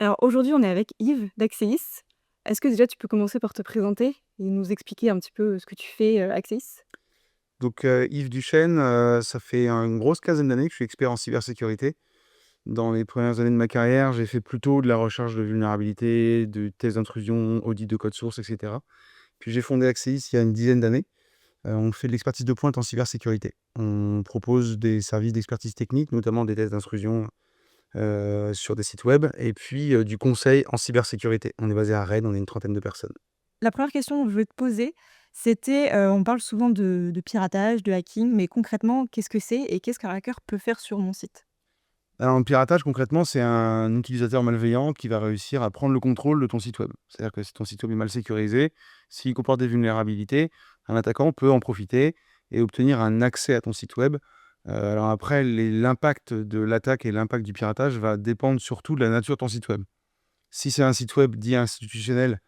Alors aujourd'hui, on est avec Yves d'Axeis. Est-ce que déjà tu peux commencer par te présenter et nous expliquer un petit peu ce que tu fais, Axeis? Donc, Yves Duchesne, ça fait une grosse quinzaine d'années que je suis expert en cybersécurité. Dans les premières années de ma carrière, j'ai fait plutôt de la recherche de vulnérabilité, de tests d'intrusion, audit de code source, et cetera. Puis j'ai fondé Axeis il y a une dizaine d'années. On fait de l'expertise de pointe en cybersécurité. On propose des services d'expertise technique, notamment des tests d'intrusion, sur des sites web et puis, du conseil en cybersécurité. On est basé à Rennes, on est une trentaine de personnes. La première question que je voulais te poser, c'était, on parle souvent de piratage, de hacking, mais concrètement, qu'est-ce que c'est et qu'est-ce qu'un hacker peut faire sur mon site? Alors, le piratage, concrètement, c'est un utilisateur malveillant qui va réussir à prendre le contrôle de ton site web. C'est-à-dire que si ton site web est mal sécurisé, s'il comporte des vulnérabilités, un attaquant peut en profiter et obtenir un accès à ton site web. Alors après, l'impact de l'attaque et l'impact du piratage va dépendre surtout de la nature de ton site web. Si c'est un site web dit institutionnel,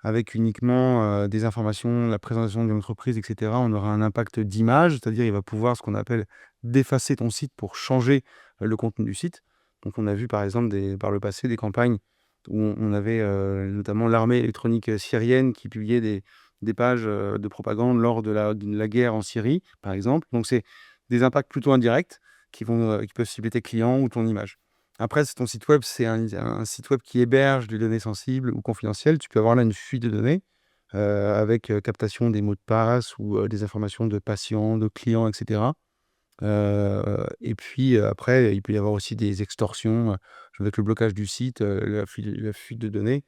avec uniquement des informations, la présentation d'une entreprise, etc., on aura un impact d'image, c'est-à-dire il va pouvoir, ce qu'on appelle, d'effacer ton site pour changer le contenu du site. Donc on a vu par exemple par le passé des campagnes où on avait notamment l'armée électronique syrienne qui publiait des pages de propagande lors de la guerre en Syrie, par exemple. Donc c'est des impacts plutôt indirects qui peuvent cibler tes clients ou ton image. Après, si ton site web, c'est un site web qui héberge des données sensibles ou confidentielles, tu peux avoir là une fuite de données, avec, captation des mots de passe ou, des informations de patients, de clients, et cetera. Et puis, après, il peut y avoir aussi des extorsions, avec le blocage du site, la fuite de données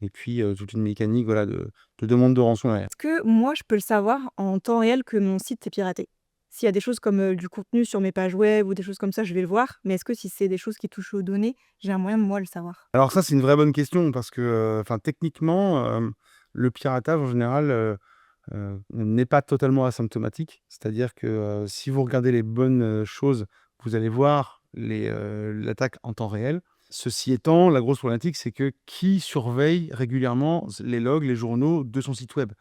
et puis, toute une mécanique, voilà, de demande de rançon derrière. Est-ce que moi, je peux le savoir en temps réel que mon site est piraté? S'il y a des choses comme, du contenu sur mes pages web ou des choses comme ça, je vais le voir, mais est-ce que si c'est des choses qui touchent aux données, j'ai un moyen de moi le savoir? Alors ça, c'est une vraie bonne question parce que, enfin, techniquement, le piratage en général, n'est pas totalement asymptomatique. C'est-à-dire que, si vous regardez les bonnes, choses, vous allez voir l'attaque en temps réel. Ceci étant, la grosse problématique, c'est que qui surveille régulièrement les logs, les journaux de son site web?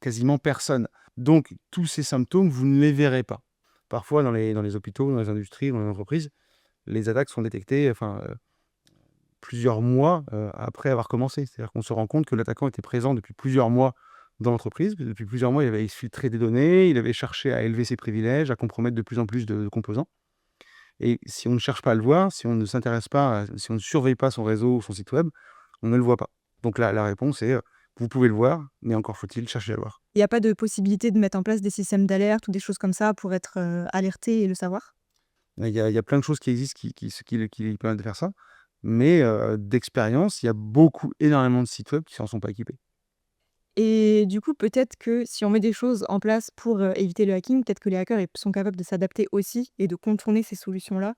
Quasiment personne. Donc tous ces symptômes, vous ne les verrez pas. Parfois dans les hôpitaux, dans les industries, dans les entreprises, les attaques sont détectées, enfin, plusieurs mois, après avoir commencé. C'est-à-dire qu'on se rend compte que l'attaquant était présent depuis plusieurs mois dans l'entreprise. Depuis plusieurs mois, il avait exfiltré des données, il avait cherché à élever ses privilèges, à compromettre de plus en plus de composants. Et si on ne cherche pas à le voir, si on ne s'intéresse pas, si on ne surveille pas son réseau ou son site web, on ne le voit pas. Donc la réponse est, vous pouvez le voir, mais encore faut-il chercher à le voir. Il y a pas de possibilité de mettre en place des systèmes d'alerte ou des choses comme ça pour être, alerté et le savoir? Il y a plein de choses qui existent qui permettent de faire ça, mais d'expérience, il y a énormément de sites web qui s'en sont pas équipés. Et du coup, peut-être que si on met des choses en place pour, éviter le hacking, peut-être que les hackers, ils sont capables de s'adapter aussi et de contourner ces solutions-là,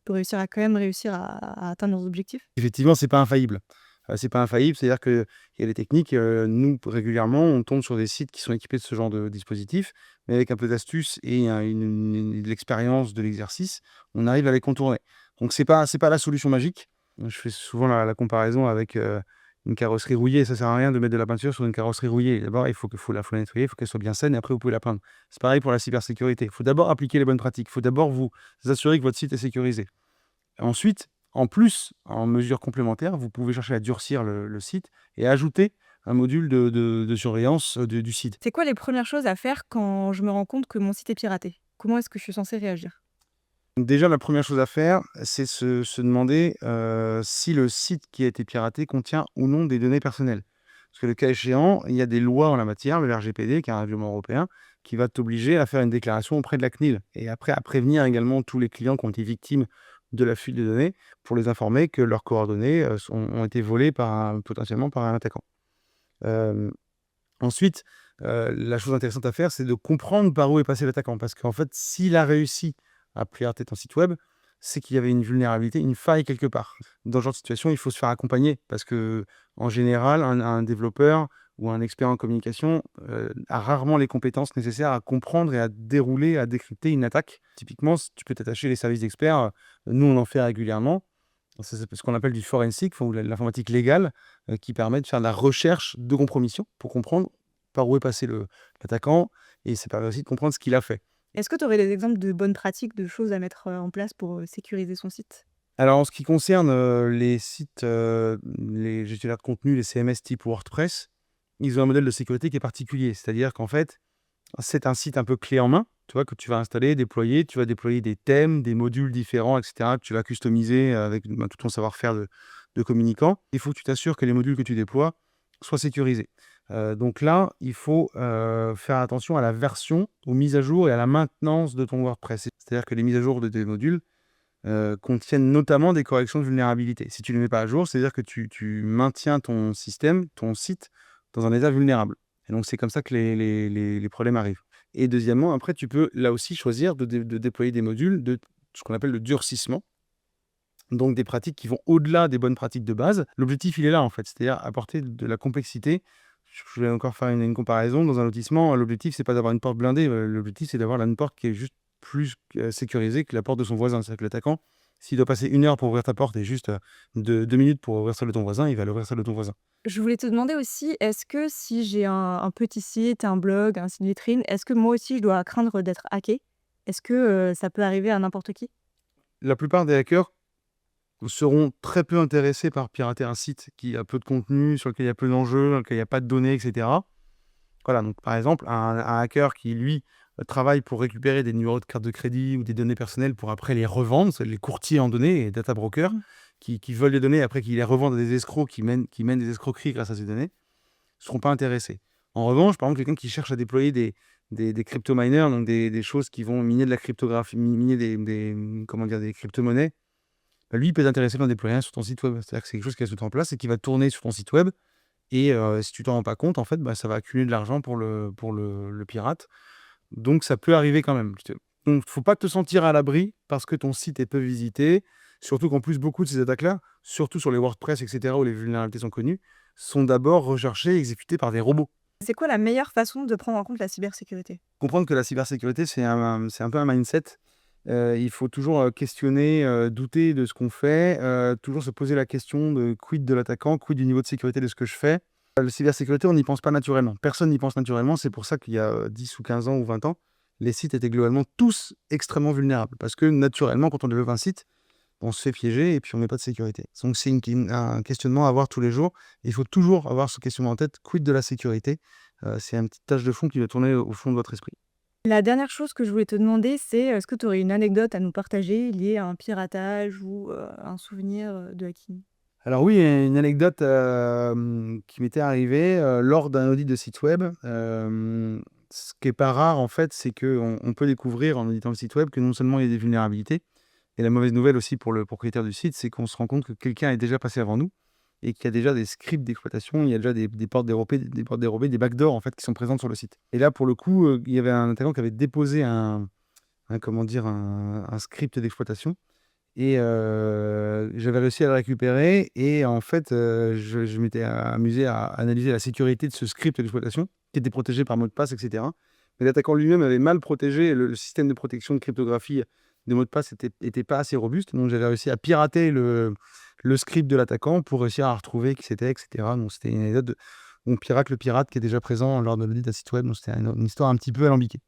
pour réussir à quand même réussir à atteindre leurs objectifs? Effectivement, c'est pas infaillible. C'est pas infaillible, c'est-à-dire qu'il y a des techniques, nous, régulièrement, on tombe sur des sites qui sont équipés de ce genre de dispositif, mais avec un peu d'astuce et de l'expérience de l'exercice, on arrive à les contourner. Donc c'est pas la solution magique. Je fais souvent la comparaison avec, une carrosserie rouillée. Ça sert à rien de mettre de la peinture sur une carrosserie rouillée. D'abord, il faut la nettoyer, il faut qu'elle soit bien saine et après vous pouvez la peindre. C'est pareil pour la cybersécurité. Il faut d'abord appliquer les bonnes pratiques. Il faut d'abord vous assurer que votre site est sécurisé. Ensuite, en plus, en mesure complémentaire, vous pouvez chercher à durcir le site et ajouter un module de surveillance, du site. C'est quoi les premières choses à faire quand je me rends compte que mon site est piraté? Comment est-ce que je suis censée réagir? Déjà, la première chose à faire, c'est se demander, si le site qui a été piraté contient ou non des données personnelles. Parce que le cas échéant, il y a des lois en la matière, le RGPD, qui est un règlement européen, qui va t'obliger à faire une déclaration auprès de la CNIL et après à prévenir également tous les clients qui ont été victimes de la fuite de données pour les informer que leurs coordonnées, ont été volées potentiellement par un attaquant. Hem, Ensuite, la chose intéressante à faire, c'est de comprendre par où est passé l'attaquant. Parce qu'en fait, s'il a réussi à pirater ton site web, c'est qu'il y avait une vulnérabilité, une faille quelque part. Dans ce genre de situation, il faut se faire accompagner parce que en général, un développeur ou un expert en communication, a rarement les compétences nécessaires à comprendre et à dérouler, à décrypter une attaque. Typiquement, tu peux t'attacher les services d'experts, nous on en fait régulièrement. C'est ce qu'on appelle du forensic, enfin, ou l'informatique légale, qui permet de faire de la recherche de compromission pour comprendre par où est passé l'attaquant et ça permet aussi de comprendre ce qu'il a fait. Est-ce que tu aurais des exemples de bonnes pratiques, de choses à mettre, en place pour, sécuriser son site? Alors, en ce qui concerne les sites, les gestionnaires de contenu, les CMS type WordPress, ils ont un modèle de sécurité qui est particulier. C'est-à-dire qu'en fait, c'est un site un peu clé en main, tu vois, que tu vas installer, déployer. Tu vas déployer des thèmes, des modules différents, etc., que tu vas customiser avec tout ton savoir-faire de communicant. Il faut que tu t'assures que les modules que tu déploies soient sécurisés. Donc là, il faut faire attention à la version, aux mises à jour et à la maintenance de ton WordPress. C'est-à-dire que les mises à jour de tes modules contiennent notamment des corrections de vulnérabilité. Si tu ne les mets pas à jour, c'est-à-dire que tu maintiens ton système, ton site, dans un état vulnérable. Et donc, c'est comme ça que les problèmes arrivent. Et deuxièmement, après, tu peux là aussi choisir de déployer des modules de ce qu'on appelle le durcissement, donc des pratiques qui vont au-delà des bonnes pratiques de base. L'objectif, il est là, en fait, c'est-à-dire apporter de la complexité. Je vais encore faire une comparaison. Dans un lotissement, l'objectif, c'est pas d'avoir une porte blindée. L'objectif, c'est d'avoir une porte qui est juste plus sécurisée que la porte de son voisin. C'est-à-dire que l'attaquant, s'il doit passer 1 heure pour ouvrir ta porte et juste 2 minutes pour ouvrir celle de ton voisin, il va l'ouvrir celle de ton voisin. Je voulais te demander aussi, est-ce que si j'ai un petit site, un blog, un site vitrine, est-ce que moi aussi je dois craindre d'être hacké? Est-ce que, ça peut arriver à n'importe qui? La plupart des hackers seront très peu intéressés par pirater un site qui a peu de contenu, sur lequel il y a peu d'enjeux, dans lequel il n'y a pas de données, etc. Voilà, donc par exemple, un hacker qui, lui, travaille pour récupérer des numéros de carte de crédit ou des données personnelles pour après les revendre, c'est les courtiers en données et data brokers Mmh. qui veulent les données et après qui les revendent à des escrocs qui mènent des escroqueries grâce à ces données, ne seront pas intéressés. En revanche, par exemple, quelqu'un qui cherche à déployer des crypto-miners, donc des choses qui vont miner de la cryptographie, miner comment dire, des crypto-monnaies, bah, lui, il peut être intéressé d'en déployer un sur ton site web. C'est-à-dire que c'est quelque chose qui va se mettre en place et qui va tourner sur ton site web. Et si tu t'en rends pas compte, en fait, bah, ça va accumuler de l'argent pour le pirate. Donc ça peut arriver quand même. Donc faut pas te sentir à l'abri parce que ton site est peu visité. Surtout qu'en plus, beaucoup de ces attaques-là, surtout sur les WordPress, etc., où les vulnérabilités sont connues, sont d'abord recherchées et exécutées par des robots. C'est quoi la meilleure façon de prendre en compte la cybersécurité? Comprendre que la cybersécurité, c'est un peu un mindset. Il faut toujours questionner, douter de ce qu'on fait, toujours se poser la question de quid de l'attaquant, quid du niveau de sécurité de ce que je fais. La cybersécurité, on n'y pense pas naturellement. Personne n'y pense naturellement. C'est pour ça qu'il y a 10 ou 15 ans ou 20 ans, les sites étaient globalement tous extrêmement vulnérables. Parce que naturellement, quand on développe un site, on se fait piéger et puis on met pas de sécurité. Donc c'est un questionnement à avoir tous les jours. Il faut toujours avoir ce questionnement en tête, quid de la sécurité. C'est une petite tâche de fond qui va tourner au fond de votre esprit. La dernière chose que je voulais te demander, c'est est-ce que tu aurais une anecdote à nous partager liée à un piratage ou, un souvenir, de hacking? Alors oui, il y a une anecdote qui m'était arrivée lors d'un audit de site web. Ce qui est pas rare, en fait, c'est qu'on peut découvrir en auditant le site web que non seulement il y a des vulnérabilités, et la mauvaise nouvelle aussi pour le propriétaire du site, c'est qu'on se rend compte que quelqu'un est déjà passé avant nous et qu'il y a déjà des scripts d'exploitation, il y a déjà des portes dérobées, des backdoors en fait, qui sont présentes sur le site. Et là, pour le coup, il y avait un attaquant qui avait déposé comment dire, un script d'exploitation et j'avais réussi à le récupérer et en fait, je m'étais amusé à analyser la sécurité de ce script d'exploitation qui était protégé par mot de passe et cetera. Mais l'attaquant lui-même avait mal protégé le système de protection de cryptographie des mots de passe était pas assez robuste, donc j'avais réussi à pirater le script de l'attaquant pour réussir à retrouver qui c'était et cetera. Donc c'était une anecdote de on pirate le pirate qui est déjà présent lors de l'audit d'un site web, donc c'était une histoire un petit peu alambiquée.